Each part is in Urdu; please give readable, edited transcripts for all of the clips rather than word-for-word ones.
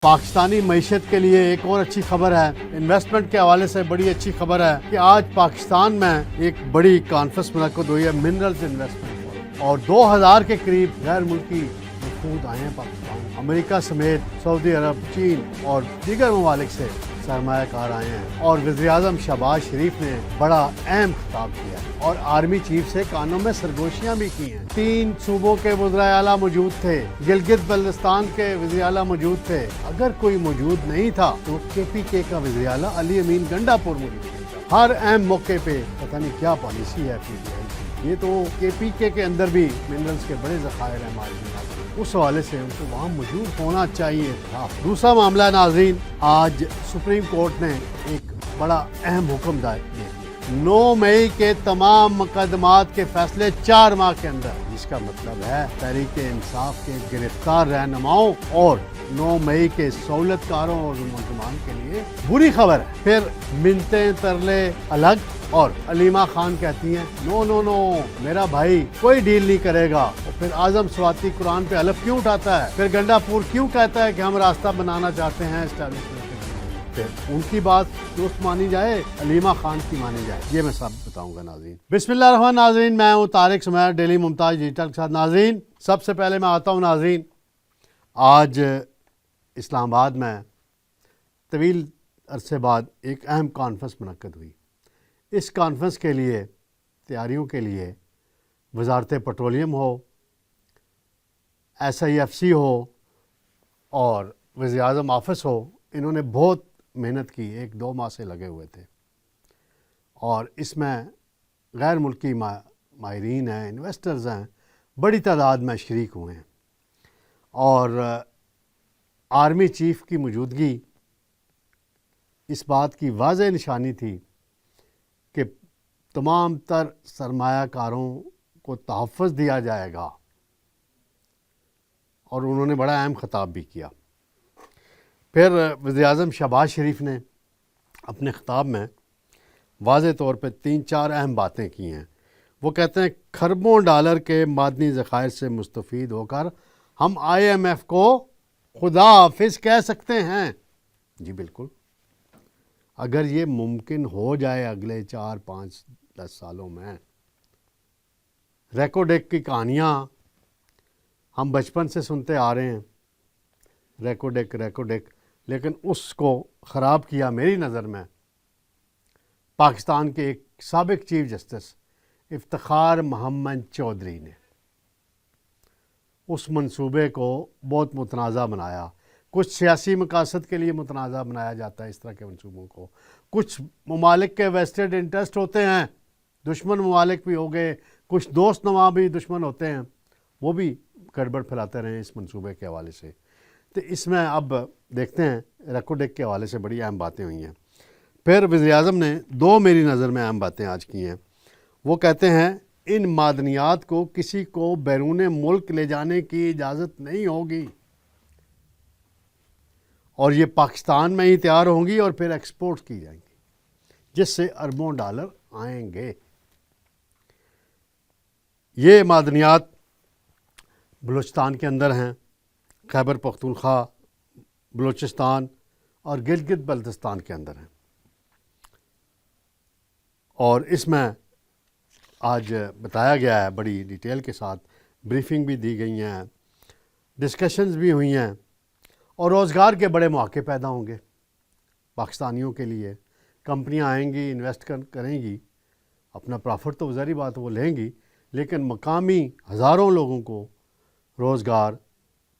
پاکستانی معیشت کے لیے ایک اور اچھی خبر ہے، انویسٹمنٹ کے حوالے سے بڑی اچھی خبر ہے کہ آج پاکستان میں ایک بڑی کانفرنس منعقد ہوئی ہے منرلز انویسٹمنٹ، اور 2000 کے قریب غیر ملکی وفود آئے ہیں پاکستان، امریکہ سمیت سعودی عرب، چین اور دیگر ممالک سے سرمایہ کار آئے ہیں، اور وزیر اعظم شہباز شریف نے بڑا اہم خطاب کیا اور آرمی چیف سے کانوں میں سرگوشیاں بھی کی ہیں۔ 3 صوبوں کے وزرائے اعلیٰ موجود تھے، گلگت بلتستان کے وزیر اعلیٰ موجود تھے، اگر کوئی موجود نہیں تھا تو کے پی کے کا وزیر اعلیٰ علی امین گنڈا پور موجود تھا۔ ہر اہم موقع پہ پتہ نہیں کیا پالیسی ہے پی ٹی آئی کی، یہ تو کے پی کے اندر بھی منرلز کے بڑے ذخائر ہیں معدنیات، اس حوالے سے ان کو وہاں موجود ہونا چاہیے تھا۔ دوسرا معاملہ ہے ناظرین، آج سپریم کورٹ نے ایک بڑا اہم حکم دیا 9 مئی کے تمام مقدمات کے فیصلے 4 ماہ کے اندر، جس کا مطلب ہے تحریک انصاف کے گرفتار رہنماؤں اور 9 مئی کے سہولت کاروں اور منتظمان کے لیے بری خبر ہے۔ پھر منتیں ترلے الگ، اور علیمہ خان کہتی ہیں نو نو نو میرا بھائی کوئی ڈیل نہیں کرے گا، اور پھر اعظم سواتی قرآن پہ الف کیوں اٹھاتا ہے، پھر گنڈا پور کیوں کہتا ہے کہ ہم راستہ بنانا چاہتے ہیں اسٹیبلشمنٹ کے لیے، پھر ان کی بات درست مانی جائے، علیمہ خان کی مانی جائے، یہ میں سب بتاؤں گا ناظرین۔ بسم اللہ الرحمن ناظرین، میں ہوں طارق سمیر، ڈیلی ممتاز ڈیجیٹل کے ساتھ۔ ناظرین سب سے پہلے میں آتا ہوں ناظرین، آج اسلام آباد میں طویل عرصے بعد ایک اہم کانفرنس منعقد ہوئی۔ اس کانفرنس کے لیے تیاریوں کے لیے وزارت پٹرولیم ہو، ایس آئی ایف سی ہو اور وزیر اعظم آفس ہو، انہوں نے بہت محنت کی، 1-2 ماہ سے لگے ہوئے تھے، اور اس میں غیر ملکی ماہرین ہیں، انویسٹرز ہیں، بڑی تعداد میں شریک ہوئے ہیں، اور آرمی چیف کی موجودگی اس بات کی واضح نشانی تھی کہ تمام تر سرمایہ کاروں کو تحفظ دیا جائے گا، اور انہوں نے بڑا اہم خطاب بھی کیا۔ پھر وزیر اعظم شہباز شریف نے اپنے خطاب میں واضح طور پہ 3-4 اہم باتیں کی ہیں۔ وہ کہتے ہیں کھربوں ڈالر کے معدنی ذخائر سے مستفید ہو کر ہم آئی ایم ایف کو خدا حافظ کہہ سکتے ہیں۔ جی بالکل، اگر یہ ممکن ہو جائے اگلے 4-5-10 سالوں میں، ریکو ڈیک کی کہانیاں ہم بچپن سے سنتے آ رہے ہیں، ریکو ڈیک، لیکن اس کو خراب کیا میری نظر میں پاکستان کے ایک سابق چیف جسٹس افتخار محمد چودھری نے۔ اس منصوبے کو بہت متنازع بنایا، کچھ سیاسی مقاصد کے لیے متنازع بنایا جاتا ہے اس طرح کے منصوبوں کو، کچھ ممالک کے ویسٹڈ انٹرسٹ ہوتے ہیں، دشمن ممالک بھی ہو گئے، کچھ دوست نما بھی دشمن ہوتے ہیں، وہ بھی گڑبڑ پھیلاتے رہے اس منصوبے کے حوالے سے۔ تو اس میں اب دیکھتے ہیں ریکو ڈیک کے حوالے سے بڑی اہم باتیں ہوئی ہیں۔ پھر وزیر اعظم نے 2 میری نظر میں اہم باتیں آج کی ہیں۔ وہ کہتے ہیں ان معدنیات کو کسی کو بیرون ملک لے جانے کی اجازت نہیں ہوگی، اور یہ پاکستان میں ہی تیار ہوں گی اور پھر ایکسپورٹ کی جائیں گی، جس سے اربوں ڈالر آئیں گے۔ یہ معدنیات بلوچستان کے اندر ہیں، خیبر پختونخوا، بلوچستان اور گلگت بلتستان کے اندر ہیں، اور اس میں آج بتایا گیا ہے بڑی ڈیٹیل کے ساتھ، بریفنگ بھی دی گئی ہیں، ڈسکشنز بھی ہوئی ہیں، اور روزگار کے بڑے مواقع پیدا ہوں گے پاکستانیوں کے لیے۔ کمپنیاں آئیں گی، انویسٹ کریں گی، اپنا پرافٹ تو ظاہری بات وہ لیں گی، لیکن مقامی ہزاروں لوگوں کو روزگار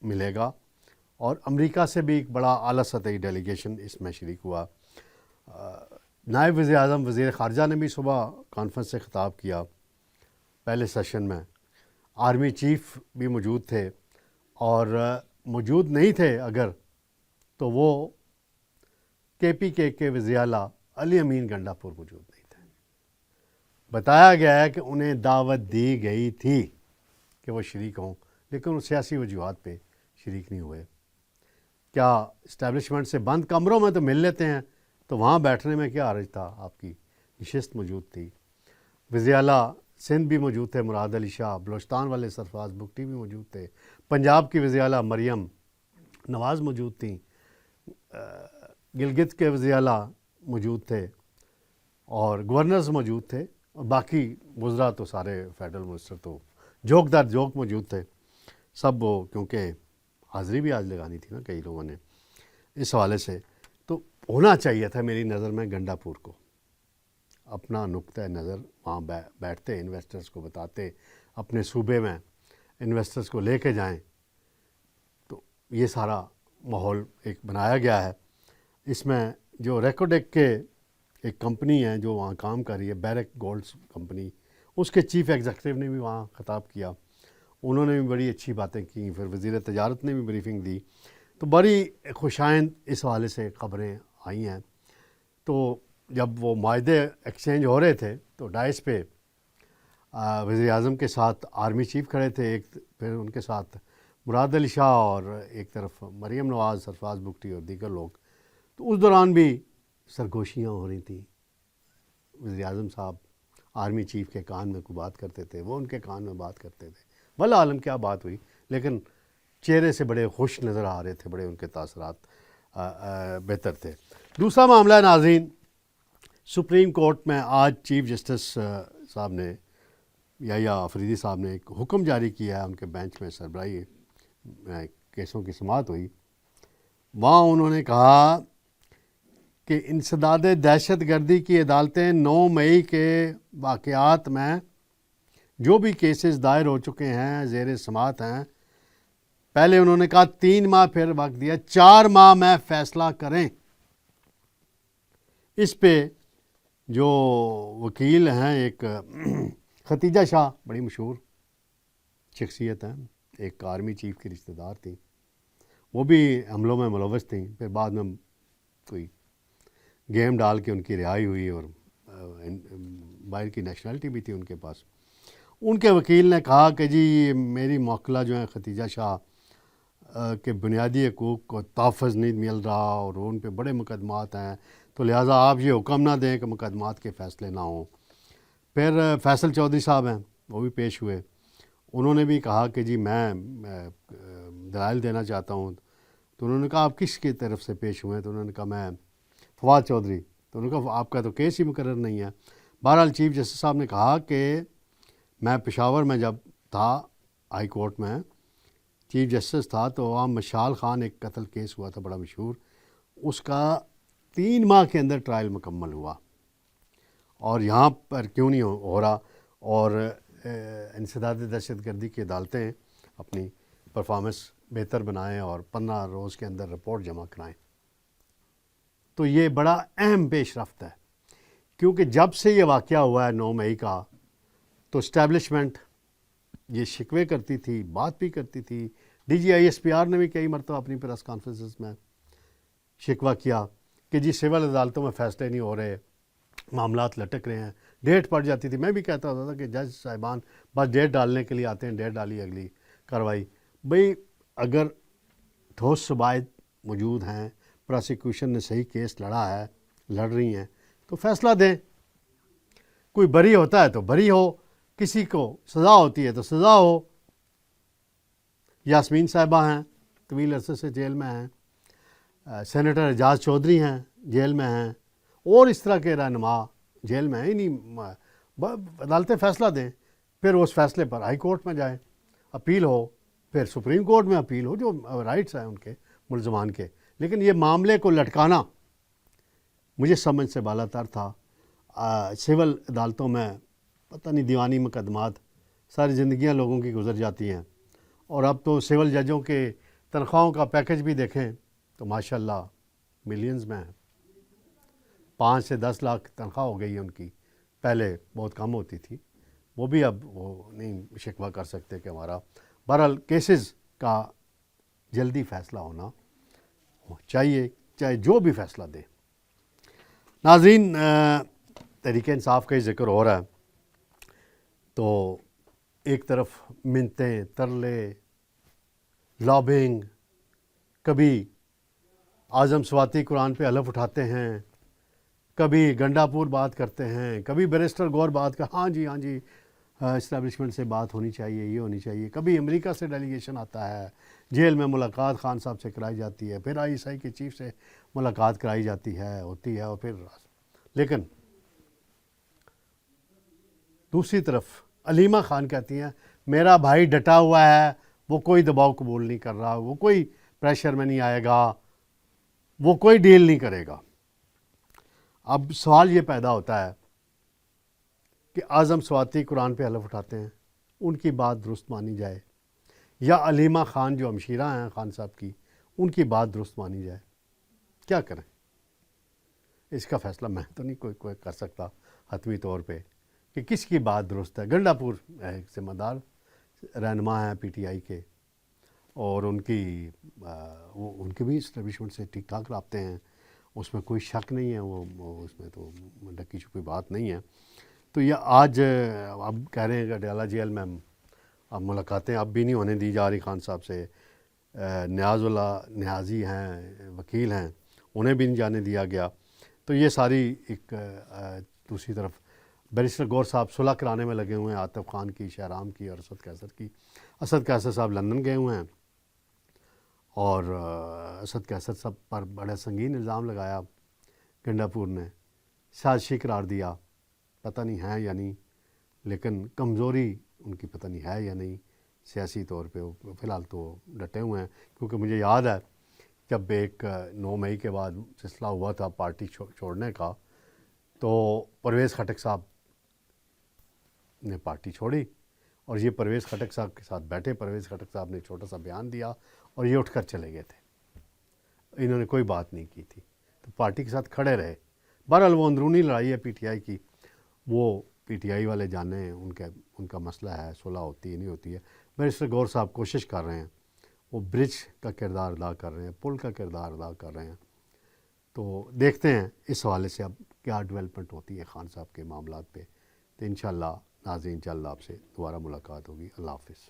ملے گا۔ اور امریکہ سے بھی ایک بڑا اعلیٰ سطحی ڈیلیگیشن اس میں شریک ہوا۔ نائب وزیر اعظم وزیر خارجہ نے بھی صبح کانفرنس سے خطاب کیا پہلے سیشن میں، آرمی چیف بھی موجود تھے، اور موجود نہیں تھے اگر تو وہ کے پی کے وزیر اعلیٰ علی امین گنڈا پور موجود نہیں تھے۔ بتایا گیا ہے کہ انہیں دعوت دی گئی تھی کہ وہ شریک ہوں، لیکن وہ سیاسی وجوہات پہ شریک نہیں ہوئے۔ کیا اسٹیبلشمنٹ سے بند کمروں میں تو مل لیتے ہیں، تو وہاں بیٹھنے میں کیا حرج تھا؟ آپ کی نشست موجود تھی، وزیر اعلیٰ سندھ بھی موجود تھے مراد علی شاہ، بلوچستان والے سرفراز بگٹی بھی موجود تھے، پنجاب کی وزیر اعلیٰ مریم نواز موجود تھیں، گلگت کے وزیر اعلیٰ موجود تھے اور گورنرز موجود تھے اور باقی وزراء تو سارے فیڈرل منسٹر تو جوک در جوک موجود تھے سب، وہ کیونکہ حاضری بھی آج لگانی تھی نا کئی لوگوں نے اس حوالے سے، تو ہونا چاہیے تھا میری نظر میں گنڈا پور کو اپنا نقطۂ نظر وہاں بیٹھتے، انویسٹرز کو بتاتے، اپنے صوبے میں انویسٹرز کو لے کے جائیں. تو یہ سارا ماحول ایک بنایا گیا ہے. اس میں جو ریکوڈیک کے ایک کمپنی ہے جو وہاں کام کر رہی ہے، بیرک گولڈز کمپنی، اس کے چیف ایگزیکٹو نے بھی وہاں خطاب کیا، انہوں نے بھی بڑی اچھی باتیں کی. پھر وزیر تجارت نے بھی بریفنگ دی. تو بڑی خوشائند اس حوالے سے خبریں آئی ہیں. تو جب وہ معاہدے ایکسچینج ہو رہے تھے تو ڈائس پہ وزیر اعظم کے ساتھ آرمی چیف کھڑے تھے، ایک پھر ان کے ساتھ مراد علی شاہ اور ایک طرف مریم نواز، سرفراز بگٹی اور دیگر لوگ. تو اس دوران بھی سرگوشیاں ہو رہی تھیں. وزیر اعظم صاحب آرمی چیف کے کان میں کوئی بات کرتے تھے، وہ ان کے کان میں بات کرتے تھے. واللہ عالم کیا بات ہوئی، لیکن چہرے سے بڑے خوش نظر آ رہے تھے، بڑے ان کے تاثرات بہتر تھے. دوسرا معاملہ ہے ناظرین، سپریم کورٹ میں آج چیف جسٹس صاحب نے یا آفریدی صاحب نے ایک حکم جاری کیا ہے. ان کے بینچ میں سربراہی کیسوں کی سماعت ہوئی. وہاں انہوں نے کہا کہ انسداد دہشت گردی کی عدالتیں 9 مئی کے واقعات میں جو بھی کیسز دائر ہو چکے ہیں زیر سماعت ہیں، پہلے انہوں نے کہا 3 ماہ، پھر وقت دیا 4 ماہ میں فیصلہ کریں. اس پہ جو وکیل ہیں، ایک ختیجہ شاہ بڑی مشہور شخصیت ہیں، ایک آرمی چیف کی رشتہ دار تھیں، وہ بھی حملوں میں ملوث تھیں. پھر بعد میں کوئی گیم ڈال کے ان کی رہائی ہوئی اور باہر کی نیشنلٹی بھی تھی ان کے پاس. ان کے وکیل نے کہا کہ جی میری موکلہ جو ہیں ختیجہ شاہ کے بنیادی حقوق کو تحفظ نہیں مل رہا اور ان پہ بڑے مقدمات ہیں، تو لہٰذا آپ یہ حکم نہ دیں کہ مقدمات کے فیصلے نہ ہوں. پھر فیصل چودھری صاحب ہیں، وہ بھی پیش ہوئے. انہوں نے بھی کہا کہ جی میں دلائل دینا چاہتا ہوں. تو انہوں نے کہا آپ کس کی طرف سے پیش ہوئے ہیں؟ تو انہوں نے کہا میں فواد چودھری. تو انہوں نے کہا آپ کا تو کیس ہی مقرر نہیں ہے. بہرحال چیف جسٹس صاحب نے کہا کہ میں پشاور میں جب تھا ہائی کورٹ میں چیف جسٹس تھا، تو وہاں مشال خان ایک قتل کیس ہوا تھا بڑا مشہور، اس کا 3 ماہ کے اندر ٹرائل مکمل ہوا، اور یہاں پر کیوں نہیں ہو رہا؟ اور انسداد دہشت گردی کی عدالتیں اپنی پرفارمنس بہتر بنائیں اور 15 روز کے اندر رپورٹ جمع کرائیں. تو یہ بڑا اہم پیش رفت ہے، کیونکہ جب سے یہ واقعہ ہوا ہے 9 مئی کا، تو اسٹیبلشمنٹ یہ شکوے کرتی تھی، بات بھی کرتی تھی. D G I S P R نے بھی کئی مرتبہ اپنی پریس کانفرنسز میں شکوہ کیا کہ جی سول عدالتوں میں فیصلے نہیں ہو رہے، معاملات لٹک رہے ہیں. ڈیٹ پڑ جاتی تھی، میں بھی کہتا ہوتا تھا کہ جج صاحبان بس ڈیٹ ڈالنے کے لیے آتے ہیں، ڈیٹ ڈالی اگلی کارروائی. بھئی اگر ٹھوس شواہد موجود ہیں، پراسیکیوشن نے صحیح کیس لڑا ہے، لڑ رہی ہیں، تو فیصلہ دیں. کوئی بری ہوتا ہے تو بری ہو، کسی کو سزا ہوتی ہے تو سزا ہو. یاسمین صاحبہ ہیں، طویل عرصے سے جیل میں ہیں. سینیٹر اعجاز چودھری ہیں، جیل میں ہیں، اور اس طرح کے رہنما جیل میں ہیں. عدالتیں فیصلہ دیں، پھر اس فیصلے پر ہائی کورٹ میں جائیں، اپیل ہو، پھر سپریم کورٹ میں اپیل ہو، جو رائٹس ہیں ان کے ملزمان کے. لیکن یہ معاملے کو لٹکانا مجھے سمجھ سے بالا تر تھا. سول عدالتوں میں پتہ نہیں دیوانی مقدمات، ساری زندگیاں لوگوں کی گزر جاتی ہیں. اور اب تو سول ججوں کے تنخواہوں کا پیکج بھی دیکھیں تو ماشاءاللہ ملینز میں ہیں. 5 سے 10 لاکھ تنخواہ ہو گئی ہے ان کی، پہلے بہت کم ہوتی تھی. وہ بھی اب وہ نہیں شکوہ کر سکتے کہ ہمارا. بہرحال کیسز کا جلدی فیصلہ ہونا چاہیے، چاہے جو بھی فیصلہ دے. ناظرین، تحریک انصاف کا ہی ذکر ہو رہا ہے، تو ایک طرف منتیں، ترلے، لابنگ، کبھی اعظم سواتی قرآن پہ حلف اٹھاتے ہیں، کبھی گنڈا پور بات کرتے ہیں، کبھی بیرسٹر گور بات ہاں جی اسٹیبلشمنٹ سے بات ہونی چاہیے، یہ ہونی چاہیے. کبھی امریکہ سے ڈیلیگیشن آتا ہے، جیل میں ملاقات خان صاحب سے کرائی جاتی ہے، پھر آئی ایس آئی کے چیف سے ملاقات کرائی جاتی ہے، ہوتی ہے، اور پھر لیکن دوسری طرف علیمہ خان کہتی ہیں میرا بھائی ڈٹا ہوا ہے، وہ کوئی دباؤ قبول نہیں کر رہا، وہ کوئی پریشر میں نہیں آئے گا، وہ کوئی ڈیل نہیں کرے گا. اب سوال یہ پیدا ہوتا ہے کہ اعظم سواتی قرآن پہ حلف اٹھاتے ہیں، ان کی بات درست مانی جائے، یا علیمہ خان جو ہمشیرہ ہیں خان صاحب کی، ان کی بات درست مانی جائے. کیا کریں؟ اس کا فیصلہ میں تو نہیں کوئی کر سکتا حتمی طور پہ کہ کس کی بات درست ہے. گنڈا پور ایک ذمہ دار رہنما ہیں پی ٹی آئی کے، اور ان کی بھی اسٹیبلشمنٹ سے ٹھیک ٹھاک رابطے ہیں، اس میں کوئی شک نہیں ہے، وہ اس میں تو ڈکی چھپی بات نہیں ہے. تو یہ آج اب کہہ رہے ہیں کہ ڈیالہ جیل میں اب ملاقاتیں اب بھی نہیں ہونے دی جا رہی خان صاحب سے. نیاز اللہ نیازی ہیں، وکیل ہیں، انہیں بھی نہیں جانے دیا گیا. تو یہ ساری ایک دوسری طرف بیرسٹر گور صاحب صلح کرانے میں لگے ہوئے ہیں، عاطف خان کی، شہرام کی اور اسد قیصر کی. اسد قیصر صاحب لندن گئے ہوئے ہیں، اور اسد قیصر صاحب پر بڑا سنگین الزام لگایا گنڈا پور نے، سازشی قرار دیا. پتہ نہیں ہے یا نہیں، لیکن کمزوری ان کی پتہ نہیں ہے یا نہیں سیاسی طور پہ. وہ فی الحال تو ڈٹے ہوئے ہیں، کیونکہ مجھے یاد ہے جب ایک 9 مئی کے بعد سلسلہ ہوا تھا پارٹی چھوڑنے کا، تو پرویز خٹک صاحب نے پارٹی چھوڑی، اور یہ پرویز خٹک صاحب کے ساتھ بیٹھے. پرویز خٹک صاحب نے چھوٹا سا بیان دیا اور یہ اٹھ کر چلے گئے تھے، انہوں نے کوئی بات نہیں کی تھی، تو پارٹی کے ساتھ کھڑے رہے. بہرحال وہ اندرونی لڑائی ہے پی ٹی آئی کی، وہ پی ٹی آئی والے جانے، ان کا مسئلہ ہے، صلح ہوتی ہے نہیں ہوتی ہے. بیرسٹر گور صاحب کوشش کر رہے ہیں، وہ برج کا کردار ادا کر رہے ہیں، پل کا کردار ادا کر رہے ہیں. تو دیکھتے ہیں اس حوالے سے اب کیا ڈیولپمنٹ ہوتی ہے خان صاحب کے معاملات پہ. تو انشاءاللہ ناظرین، انشاءاللہ آپ سے دوبارہ ملاقات ہوگی. اللہ حافظ.